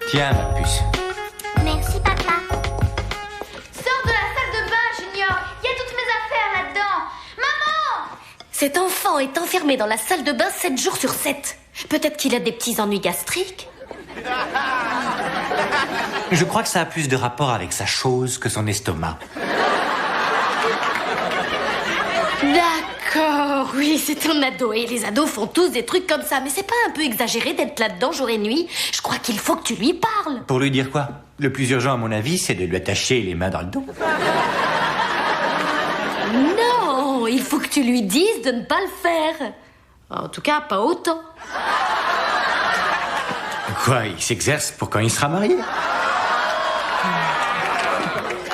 Tiens, ma puce. Merci, papa. Sors de la salle de bain, Junior. Il y a toutes mes affaires là-dedans. Maman! Cet enfant est enfermé dans la salle de bain 7 jours sur 7. Peut-être qu'il a des petits ennuis gastriques. Je crois que ça a plus de rapport avec sa chose que son estomac. D'accord, oui, c'est un ado. Et les ados font tous des trucs comme ça. Mais c'est pas un peu exagéré d'être là-dedans jour et nuit? Je crois qu'il faut que tu lui parles. Pour lui dire quoi? Le plus urgent, à mon avis, c'est de lui attacher les mains dans le dos. Non, il faut que tu lui dises de ne pas le faire. En tout cas, pas autant. Quoi, il s'exerce pour quand il sera marié?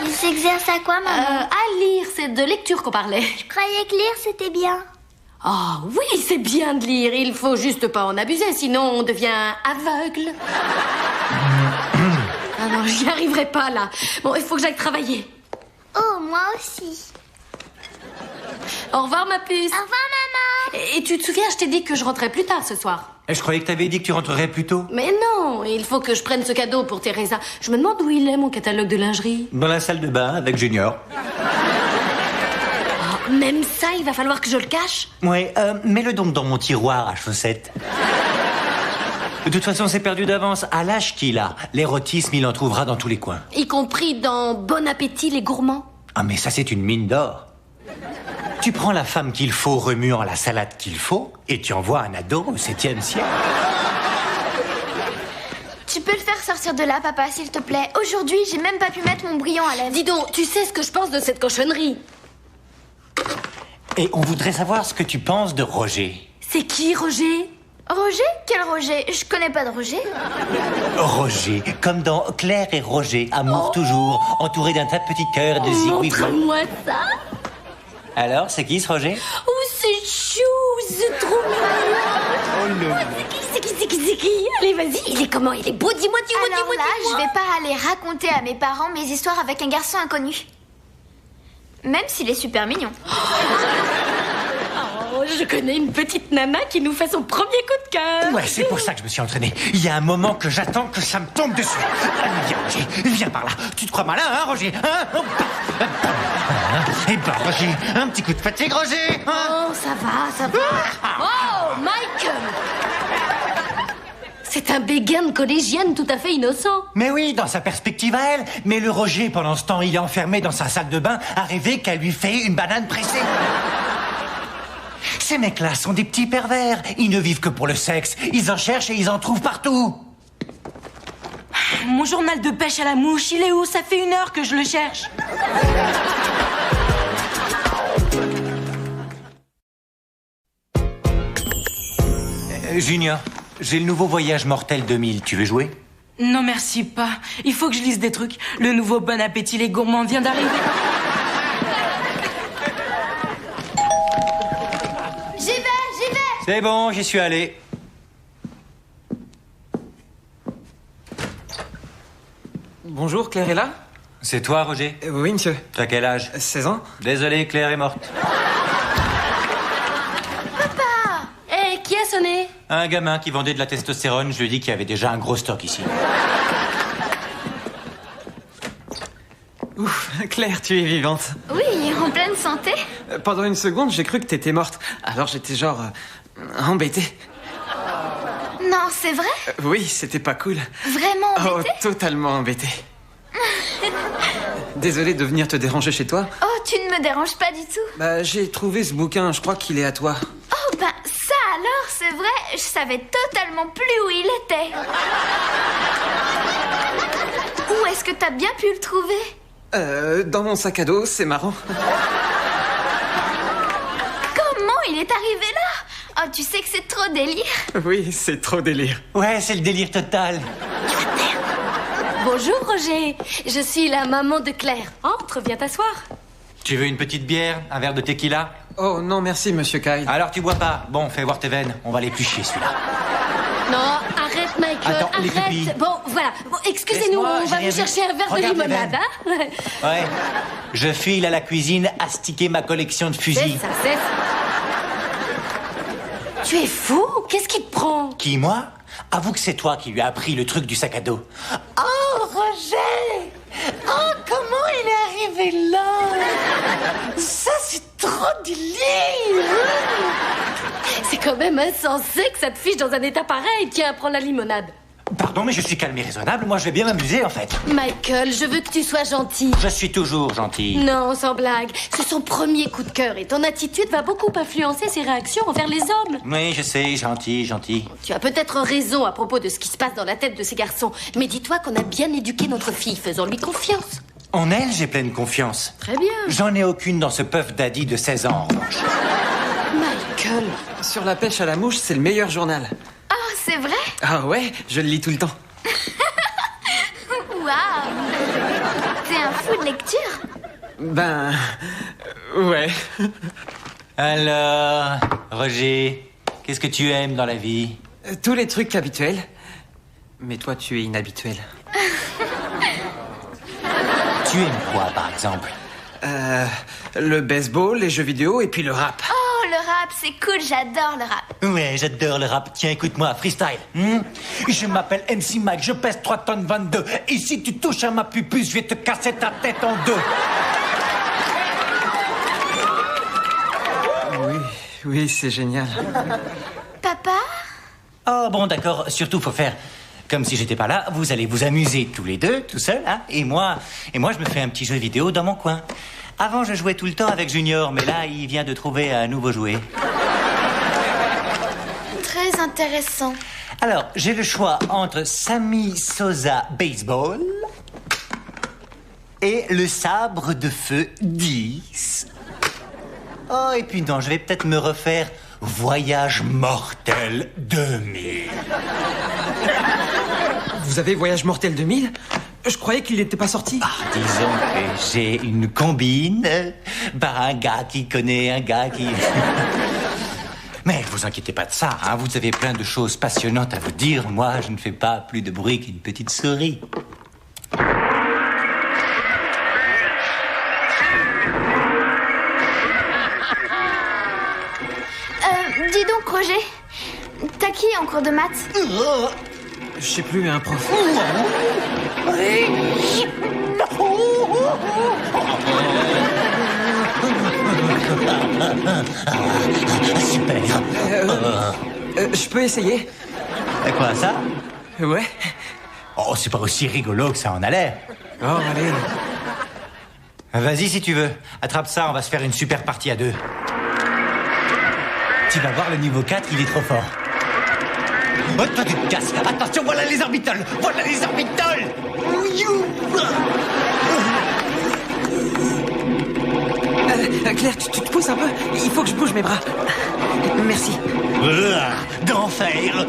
Il s'exerce à quoi, maman? À lire, c'est de lecture qu'on parlait. Je croyais que lire, c'était bien. Oh oui, c'est bien de lire. Il faut juste pas en abuser, sinon on devient aveugle. Ah non, j'y arriverai pas là. Bon, il faut que j'aille travailler. Oh, moi aussi. Au revoir, ma puce. Au revoir, maman. Et tu te souviens, je t'ai dit que je rentrais plus tard ce soir. Je croyais que t'avais dit que tu rentrerais plus tôt. Mais non, il faut que je prenne ce cadeau pour Teresa. Je me demande où il est, mon catalogue de lingerie. Dans la salle de bain avec Junior. Oh, même ça, il va falloir que je le cache. Ouais, mets-le donc dans mon tiroir à chaussettes. De toute façon, c'est perdu d'avance. À l'âge qu'il a, l'érotisme, il en trouvera dans tous les coins. Y compris dans Bon Appétit, les gourmands. Ah, mais ça, c'est une mine d'or. Tu prends la femme qu'il faut remuant la salade qu'il faut et tu envoies un ado au 7e siècle. Tu peux le faire sortir de là, papa, s'il te plaît. Aujourd'hui, j'ai même pas pu mettre mon brillant à lèvres. Dis donc, tu sais ce que je pense de cette cochonnerie? Et on voudrait savoir ce que tu penses de Roger. C'est qui, Roger? Roger? Quel Roger? Je connais pas de Roger. Roger, comme dans Claire et Roger, amour toujours, entouré d'un tas de petits cœurs de zigouilles. Montre-moi ça. Alors, c'est qui ce Roger? Oh, c'est chou, c'est trop mignon. C'est qui? Allez, vas-y, il est comment? Il est beau, dis-moi. Alors là, je vais pas aller raconter à mes parents mes histoires avec un garçon inconnu. Même s'il est super mignon. Oh, je connais une petite nana qui nous fait son premier coup de cœur. Ouais, c'est pour ça que je me suis entraîné. Il y a un moment que j'attends que ça me tombe dessus. Allez, viens, Roger, viens par là. Tu te crois malin, hein, Roger, hein? Et ben, Roger, un petit coup de fatigue, Roger, hein? Oh, ça va. Oh, Mike! C'est un béguin de collégienne tout à fait innocent. Mais oui, dans sa perspective à elle. Mais le Roger, pendant ce temps, il est enfermé dans sa salle de bain à rêver qu'elle lui fait une banane pressée. Ces mecs-là sont des petits pervers. Ils ne vivent que pour le sexe. Ils en cherchent et ils en trouvent partout. Mon journal de pêche à la mouche, il est où? Ça fait 1 heure que je le cherche. Junior, j'ai le nouveau Voyage Mortel 2000. Tu veux jouer? Non, merci pas. Il faut que je lise des trucs. Le nouveau Bon Appétit, les gourmands vient d'arriver. J'y vais. C'est bon, j'y suis allé. Bonjour, Claire est là? C'est toi, Roger? Oui, monsieur. T'as quel âge? 16 ans? Désolé, Claire est morte. Eh, qui a sonné? Un gamin qui vendait de la testostérone, je lui ai dit qu'il y avait déjà un gros stock ici. Ouf, Claire, tu es vivante. Oui, en pleine santé. Pendant une seconde, j'ai cru que t'étais morte. Alors j'étais genre... embêté. Non, c'est vrai? Oui, c'était pas cool. Vraiment Oh, embêté? totalement embêté. Désolé de venir te déranger chez toi. Oh, tu ne me déranges pas du tout. Bah, j'ai trouvé ce bouquin, je crois qu'il est à toi. Oh, ben ça alors, c'est vrai, je savais totalement plus où il était. Où est-ce que t'as bien pu le trouver? Dans mon sac à dos, c'est marrant. Comment il est arrivé là? Oh, tu sais que c'est trop délire. Oui, c'est trop délire. Ouais, c'est le délire total. Bonjour, Roger. Je suis la maman de Claire. Entre, viens t'asseoir. Tu veux une petite bière? Un verre de tequila? Oh non, merci, monsieur Kyle. Alors tu bois pas? Bon, fais voir tes veines. On va l'éplucher, celui-là. Non, arrête, Michael, Attends, les pupilles. arrête. Bon, voilà. Bon, excusez-nous, Laisse-moi, on va j'ai vous rien chercher vu. un verre de Regarde les limonade, veines. hein? Ouais. Je file à la cuisine astiquer ma collection de C'est fusils. ça, c'est ça. Tu es fou? Qu'est-ce qui te prend? Qui, moi? Avoue que c'est toi qui lui as appris le truc du sac à dos. Oh, Roger! Oh, comment il est arrivé là? Ça, c'est trop délire! C'est quand même insensé que ça te fiche dans un état pareil. Tiens, prends la limonade. Pardon, mais je suis calme et raisonnable. Moi, je vais bien m'amuser, en fait. Michael, je veux que tu sois gentil. Je suis toujours gentil. Non, sans blague. C'est son premier coup de cœur et ton attitude va beaucoup influencer ses réactions envers les hommes. Oui, je sais, gentil. Tu as peut-être raison à propos de ce qui se passe dans la tête de ces garçons, mais dis-toi qu'on a bien éduqué notre fille, faisons-lui confiance. En elle, j'ai pleine confiance. Très bien. J'en ai aucune dans ce puff daddy de 16 ans, en revanche. Michael. Sur la pêche à la mouche, c'est le meilleur journal. Oh, c'est vrai? Ah ouais, je le lis tout le temps. Waouh! T'es un fou de lecture? Ben... ouais. Alors, Roger, qu'est-ce que tu aimes dans la vie? Tous les trucs habituels. Mais toi, tu es inhabituel. Tu aimes quoi, par exemple? Le baseball, les jeux vidéo et puis le rap. Oh, le rap, c'est cool, j'adore le rap. Ouais, j'adore le rap. Tiens, écoute-moi, freestyle. Je m'appelle MC Mike, je pèse 3 tonnes 22. Et si tu touches à ma pupus, je vais te casser ta tête en deux. Oui, c'est génial. Papa? Oh, bon, d'accord. Surtout, faut faire comme si j'étais pas là. Vous allez vous amuser tous les deux, tout seul, hein. Et moi, je me fais un petit jeu vidéo dans mon coin. Avant, je jouais tout le temps avec Junior, mais là, il vient de trouver un nouveau jouet. Très intéressant. Alors, j'ai le choix entre Sammy Sosa Baseball et le sabre de feu 10. Oh, et puis non, je vais peut-être me refaire Voyage mortel 2000. Vous avez Voyage mortel 2000 ? Je croyais qu'il n'était pas sorti. Ah, disons que j'ai une combine par un gars qui connaît un gars qui... Mais vous inquiétez pas de ça, hein, vous avez plein de choses passionnantes à vous dire. Moi, je ne fais pas plus de bruit qu'une petite souris. Dis donc, Roger, t'as qui en cours de maths? Je sais plus, un prof. Super. Je peux essayer ? Et quoi, ça? Ouais. Oh, c'est pas aussi rigolo que ça en a l'air. Oh, allez. Vas-y si tu veux. Attrape ça, on va se faire une super partie à deux. Tu vas voir le niveau 4, il est trop fort. Oh, toi tu te casses. Attention, voilà les orbitales. Voilà les orbitales. Claire, tu te pousses un peu ? Il faut que je bouge mes bras. Merci. D'enfer.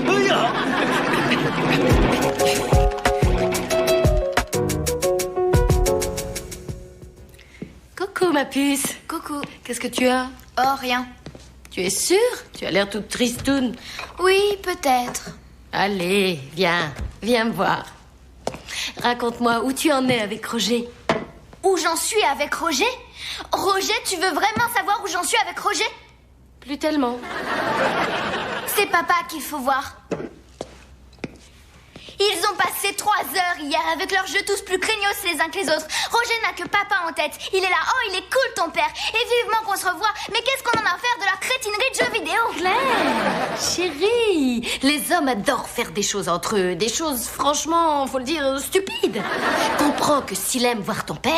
Coucou, ma puce. Coucou. Qu'est-ce que tu as? Oh, rien. Tu es sûre? Tu as l'air toute tristoune. Oui, peut-être. Allez, viens me voir. Raconte-moi où tu en es avec Roger. Où j'en suis avec Roger? Roger, tu veux vraiment savoir où j'en suis avec Roger? Plus tellement. C'est papa qu'il faut voir. Ils ont passé 3 heures hier avec leurs jeux tous plus craignos les uns que les autres. Roger n'a que papa en tête. Il est là. Oh, il est cool ton père. Et vivement qu'on se revoie. Mais qu'est-ce qu'on en a à faire de leur crétinerie de jeux vidéo? Claire, chérie, les hommes adorent faire des choses entre eux. Des choses, franchement, faut le dire, stupides. Comprends que s'il aime voir ton père,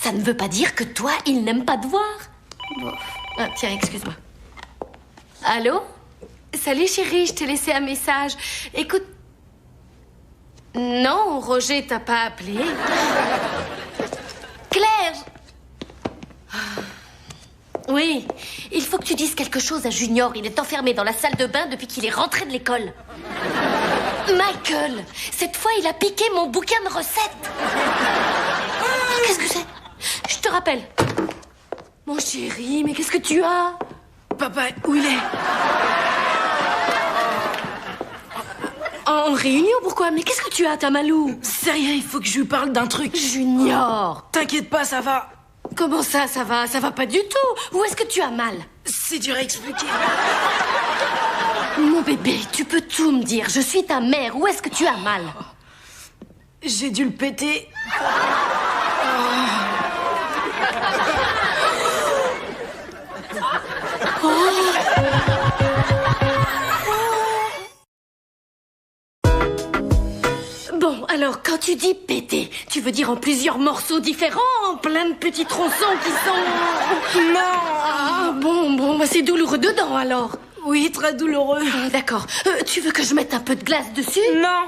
ça ne veut pas dire que toi, il n'aime pas te voir. Bon. Ah, tiens, excuse-moi. Allô? Salut chérie, je t'ai laissé un message. Écoute... Non, Roger t'a pas appelé. Claire! Oui, il faut que tu dises quelque chose à Junior. Il est enfermé dans la salle de bain depuis qu'il est rentré de l'école. Michael, cette fois, il a piqué mon bouquin de recettes. Qu'est-ce que c'est? Je te rappelle. Mon chéri, mais qu'est-ce que tu as? Papa, où il est? En réunion, pourquoi? Mais qu'est-ce que tu as, ta Malou? C'est rien, il faut que je lui parle d'un truc. Junior! T'inquiète pas, ça va. Comment ça, ça va? Ça va pas du tout. Où est-ce que tu as mal? C'est dur à expliquer. Mon bébé, tu peux tout me dire. Je suis ta mère. Où est-ce que tu as mal? J'ai dû le péter. Bon, alors, quand tu dis péter, tu veux dire en plusieurs morceaux différents, en plein de petits tronçons qui sont... Non. Ah, bon, bah c'est douloureux dedans, alors. Oui, très douloureux. Ah, d'accord. Tu veux que je mette un peu de glace dessus? Non.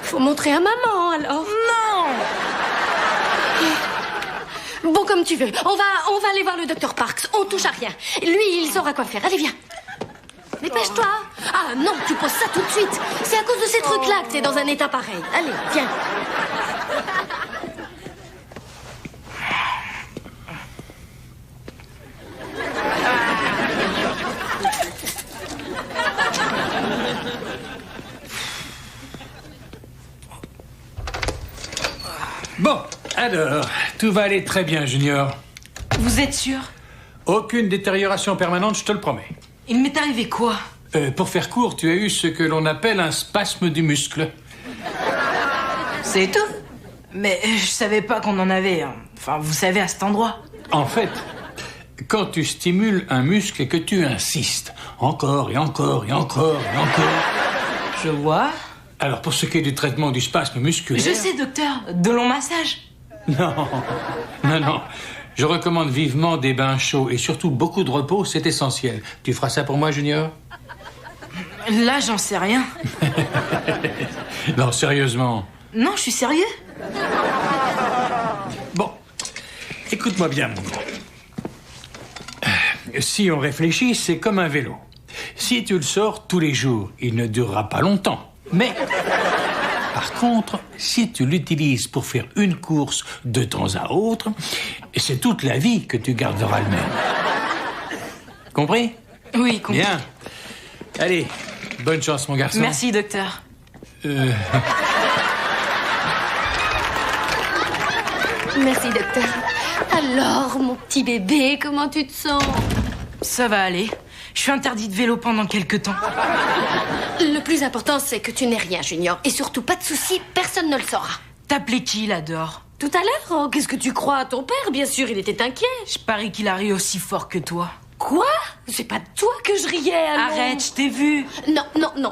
Faut montrer à maman, alors. Non. Bon, comme tu veux. On va aller voir le docteur Parks. On touche à rien. Lui, il saura quoi faire. Allez, viens. Dépêche-toi. Ah non, tu poses ça tout de suite. C'est à cause de ces trucs-là que t'es dans un état pareil. Allez, viens. Bon, alors, tout va aller très bien, Junior. Vous êtes sûr? Aucune détérioration permanente, je te le promets. Il m'est arrivé quoi? Pour faire court, tu as eu ce que l'on appelle un spasme du muscle. C'est tout? Mais je savais pas qu'on en avait. Enfin, vous savez, à cet endroit. En fait, quand tu stimules un muscle et que tu insistes, encore et encore et encore et encore... Je vois. Alors, pour ce qui est du traitement du spasme musculaire... Je sais, docteur. De longs massages. Non. Je recommande vivement des bains chauds et surtout beaucoup de repos, c'est essentiel. Tu feras ça pour moi, Junior? Là, j'en sais rien. Non, sérieusement. Non, je suis sérieux. Bon, écoute-moi bien, mon gros. Si on réfléchit, c'est comme un vélo. Si tu le sors tous les jours, il ne durera pas longtemps. Mais, par contre, si tu l'utilises pour faire une course de temps à autre, c'est toute la vie que tu garderas le même. Compris? Oui, compris. Bien. Allez, bonne chance, mon garçon. Merci, docteur. Merci, docteur. Alors, mon petit bébé, comment tu te sens? Ça va aller. Je suis interdit de vélo pendant quelques temps. Le plus important, c'est que tu n'aies rien, Junior. Et surtout, pas de soucis, personne ne le saura. T'appelais qui, là, dehors? Tout à l'heure, oh, qu'est-ce que tu crois? Ton père, bien sûr, il était inquiet. Je parie qu'il a ri aussi fort que toi. Quoi? C'est pas de toi que je riais, alors. Arrête, je t'ai vu. Non.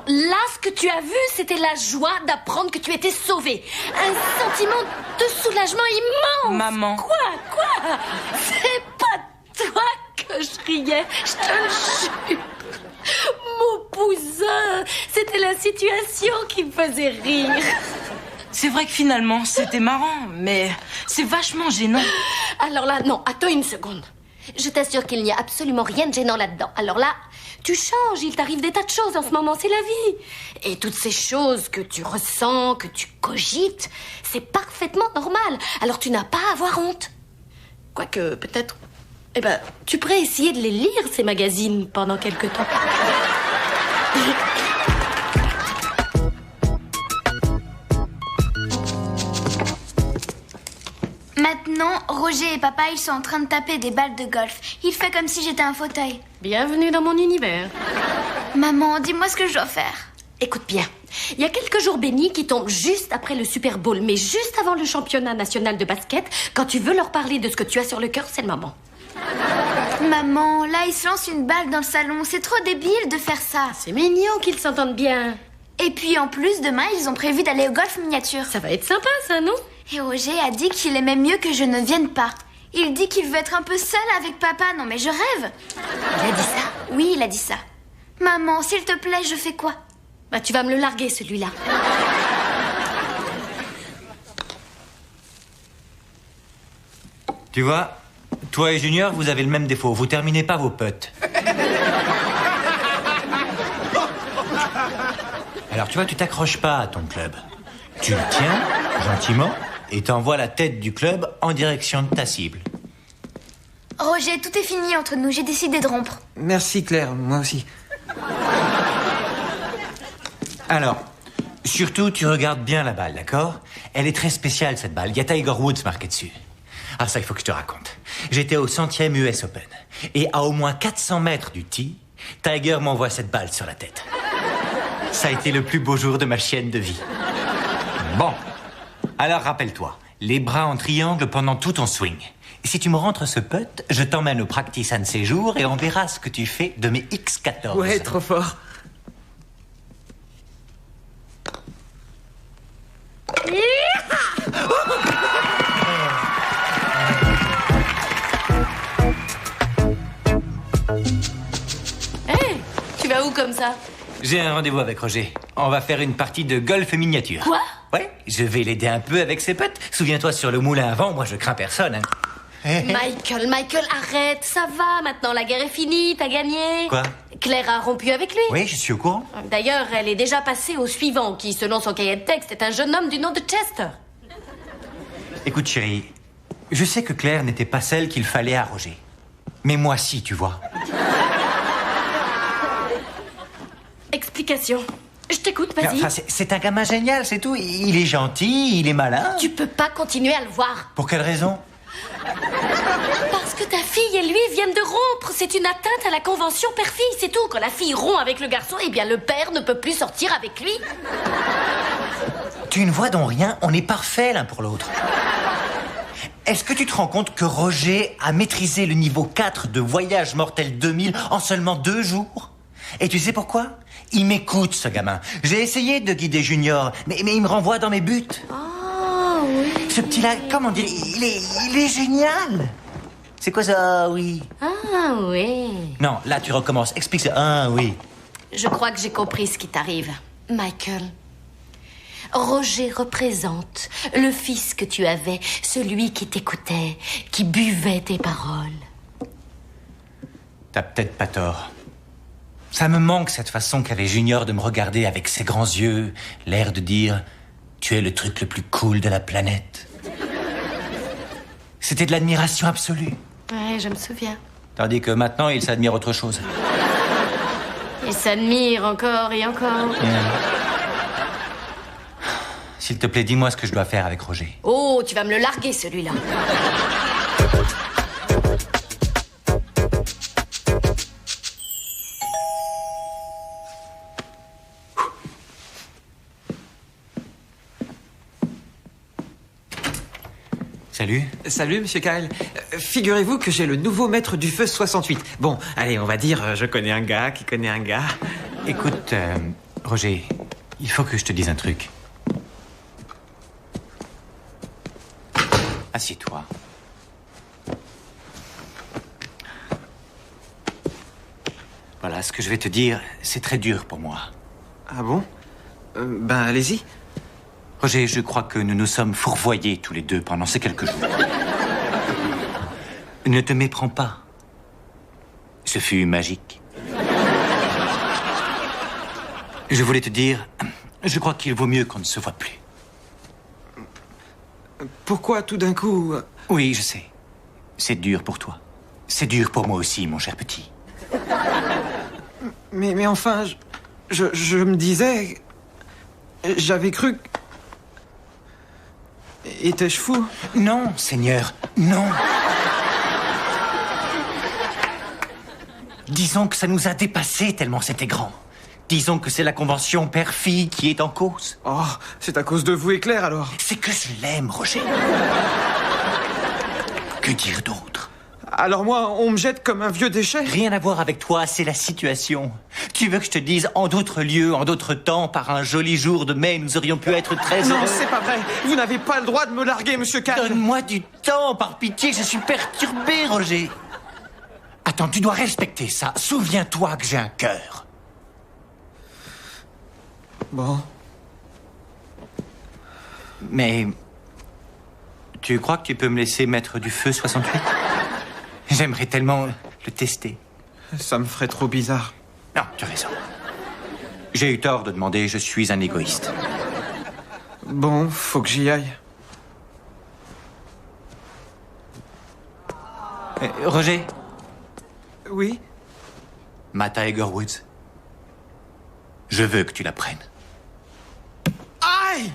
Là, ce que tu as vu, c'était la joie d'apprendre que tu étais sauvée. Un sentiment de soulagement immense. Maman. Quoi? C'est pas de toi que je riais, je te le jure. Mon cousin, c'était la situation qui me faisait rire. C'est vrai que finalement, c'était marrant, mais c'est vachement gênant. Alors là, non, attends une seconde. Je t'assure qu'il n'y a absolument rien de gênant là-dedans. Alors là, tu changes, il t'arrive des tas de choses en ce moment, c'est la vie. Et toutes ces choses que tu ressens, que tu cogites, c'est parfaitement normal. Alors tu n'as pas à avoir honte. Quoique, peut-être... Eh ben, tu pourrais essayer de les lire, ces magazines, pendant quelque temps. Maintenant, Roger et papa, ils sont en train de taper des balles de golf. Il fait comme si j'étais un fauteuil. Bienvenue dans mon univers. Maman, dis-moi ce que je dois faire. Écoute bien, il y a quelques jours bénis qui tombent juste après le Super Bowl, mais juste avant le championnat national de basket. Quand tu veux leur parler de ce que tu as sur le cœur, c'est le moment. Maman, là, ils se lancent une balle dans le salon. C'est trop débile de faire ça. C'est mignon qu'ils s'entendent bien. Et puis, en plus, demain, ils ont prévu d'aller au golf miniature. Ça va être sympa, ça, non? Et Roger a dit qu'il aimait mieux que je ne vienne pas. Il dit qu'il veut être un peu seul avec papa. Non, mais je rêve. Il a dit ça? Oui, il a dit ça. Maman, s'il te plaît, je fais quoi? Bah, tu vas me le larguer, celui-là. Tu vois, toi et Junior, vous avez le même défaut. Vous terminez pas vos putts. Alors, tu vois, tu t'accroches pas à ton club. Tu le tiens, gentiment, et t'envoies la tête du club en direction de ta cible. Roger, tout est fini entre nous. J'ai décidé de rompre. Merci, Claire, moi aussi. Alors, surtout, tu regardes bien la balle, d'accord? Elle est très spéciale, cette balle. Il y a Tiger Woods marqué dessus. Ah, ça, il faut que je te raconte. J'étais au 100e US Open. Et à au moins 400 mètres du tee, Tiger m'envoie cette balle sur la tête. Ça a été le plus beau jour de ma chienne de vie. Bon, alors rappelle-toi, les bras en triangle pendant tout ton swing. Si tu me rentres ce putt, je t'emmène au practice un de ces jours et on verra ce que tu fais de mes X14. Ouais, trop fort. Hey, tu vas où comme ça? J'ai un rendez-vous avec Roger. On va faire une partie de golf miniature. Quoi? Ouais, je vais l'aider un peu avec ses putts. Souviens-toi, sur le moulin à vent, moi je crains personne. Hein. Michael, arrête, ça va, maintenant la guerre est finie, t'as gagné. Quoi? Claire a rompu avec lui. Oui, je suis au courant. D'ailleurs, elle est déjà passée au suivant, qui, selon son cahier de texte, est un jeune homme du nom de Chester. Écoute, chérie, je sais que Claire n'était pas celle qu'il fallait à Roger. Mais moi, si, tu vois. Explication. Je t'écoute, vas-y. Enfin, c'est un gamin génial, c'est tout. Il est gentil, il est malin. Tu peux pas continuer à le voir. Pour quelle raison? Parce que ta fille et lui viennent de rompre. C'est une atteinte à la convention père-fille, c'est tout. Quand la fille rompt avec le garçon, eh bien le père ne peut plus sortir avec lui. Tu ne vois donc rien, on est parfaits l'un pour l'autre. Est-ce que tu te rends compte que Roger a maîtrisé le niveau 4 de Voyage Mortel 2000 en seulement 2 jours? Et tu sais pourquoi? Il m'écoute, ce gamin. J'ai essayé de guider Junior, mais il me renvoie dans mes buts. Oh, oui. Ce petit-là, comment dire, il est génial. C'est quoi ça, oui? Ah, oui. Non, là, tu recommences. Explique ça. Ah, oui. Je crois que j'ai compris ce qui t'arrive. Michael, Roger représente le fils que tu avais, celui qui t'écoutait, qui buvait tes paroles. T'as peut-être pas tort. Ça me manque cette façon qu'avait Junior de me regarder avec ses grands yeux, l'air de dire « Tu es le truc le plus cool de la planète ». C'était de l'admiration absolue. Ouais, je me souviens. Tandis que maintenant, il s'admire autre chose. Il s'admire encore et encore. S'il te plaît, dis-moi ce que je dois faire avec Roger. Oh, tu vas me le larguer, celui-là. Salut. Salut, monsieur Kyle. Figurez-vous que j'ai le nouveau maître du feu 68. Bon, allez, on va dire, je connais un gars qui connaît un gars. Écoute, Roger, il faut que je te dise un truc. Assieds-toi. Voilà, ce que je vais te dire, c'est très dur pour moi. Ah bon? Ben, allez-y. Roger, je crois que nous nous sommes fourvoyés tous les deux pendant ces quelques jours. Ne te méprends pas. Ce fut magique. Je voulais te dire, je crois qu'il vaut mieux qu'on ne se voit plus. Pourquoi tout d'un coup... Oui, je sais. C'est dur pour toi. C'est dur pour moi aussi, mon cher petit. Mais enfin, je me disais... J'avais cru... Étais-je fou? Non, Seigneur, non. Disons que ça nous a dépassés tellement c'était grand. Disons que c'est la convention père-fille qui est en cause. Oh, c'est à cause de vous et Claire, alors. C'est que je l'aime, Roger. Que dire d'autre? Alors moi, on me jette comme un vieux déchet? Rien à voir avec toi, c'est la situation. Tu veux que je te dise, en d'autres lieux, en d'autres temps, par un joli jour de mai, nous aurions pu être très heureux. Non, c'est pas vrai. Vous n'avez pas le droit de me larguer, monsieur Kyle. Donne-moi du temps, par pitié, je suis perturbé, Roger. Attends, tu dois respecter ça. Souviens-toi que j'ai un cœur. Bon. Mais... Tu crois que tu peux me laisser mettre du feu 68? J'aimerais tellement le tester. Ça me ferait trop bizarre. Non, tu as raison. J'ai eu tort de demander, je suis un égoïste. Bon, faut que j'y aille. Roger? Oui? Ma Tiger Woods. Je veux que tu la prennes. Aïe!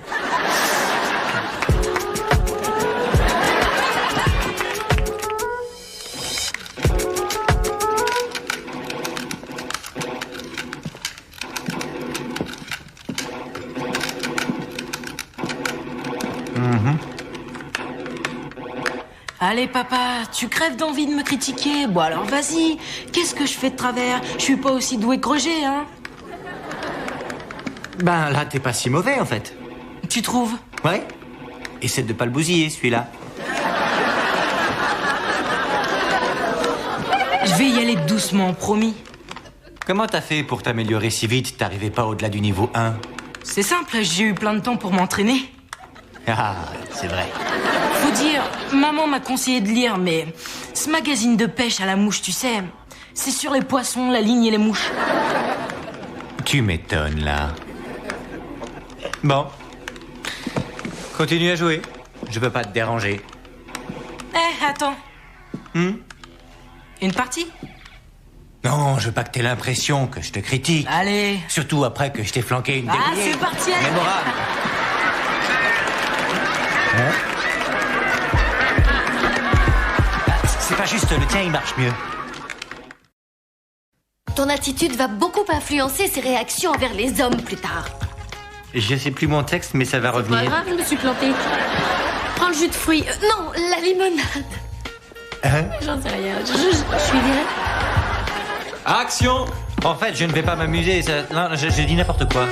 Allez, papa, tu crèves d'envie de me critiquer. Bon, alors vas-y. Qu'est-ce que je fais de travers? Je suis pas aussi doué que Roger, hein? Ben là, t'es pas si mauvais en fait. Tu trouves? Ouais. Essaie de pas le bousiller, celui-là. Je vais y aller doucement, promis. Comment t'as fait pour t'améliorer si vite? T'arrivais pas au-delà du niveau 1? C'est simple, j'ai eu plein de temps pour m'entraîner. Ah, c'est vrai. Faut dire, maman m'a conseillé de lire, mais ce magazine de pêche à la mouche, tu sais, c'est sur les poissons, la ligne et les mouches. Tu m'étonnes, là. Bon. Continue à jouer. Je peux pas te déranger. Attends. Une partie? Non, je veux pas que t'aies l'impression que je te critique. Allez. Surtout après que je t'ai flanqué une Ah, débrouillée. c'est parti, allez. Mémorable. Hein? C'est pas juste, le tien il marche mieux. Ton attitude va beaucoup influencer ses réactions envers les hommes plus tard. Je sais plus mon texte, mais ça va Pas revenir. grave, je me suis plantée. Prends le jus de fruits. Non, la limonade. Hein? J'en sais rien. Je suis virée. Action! En fait, je ne vais pas m'amuser. Non, je dis n'importe quoi.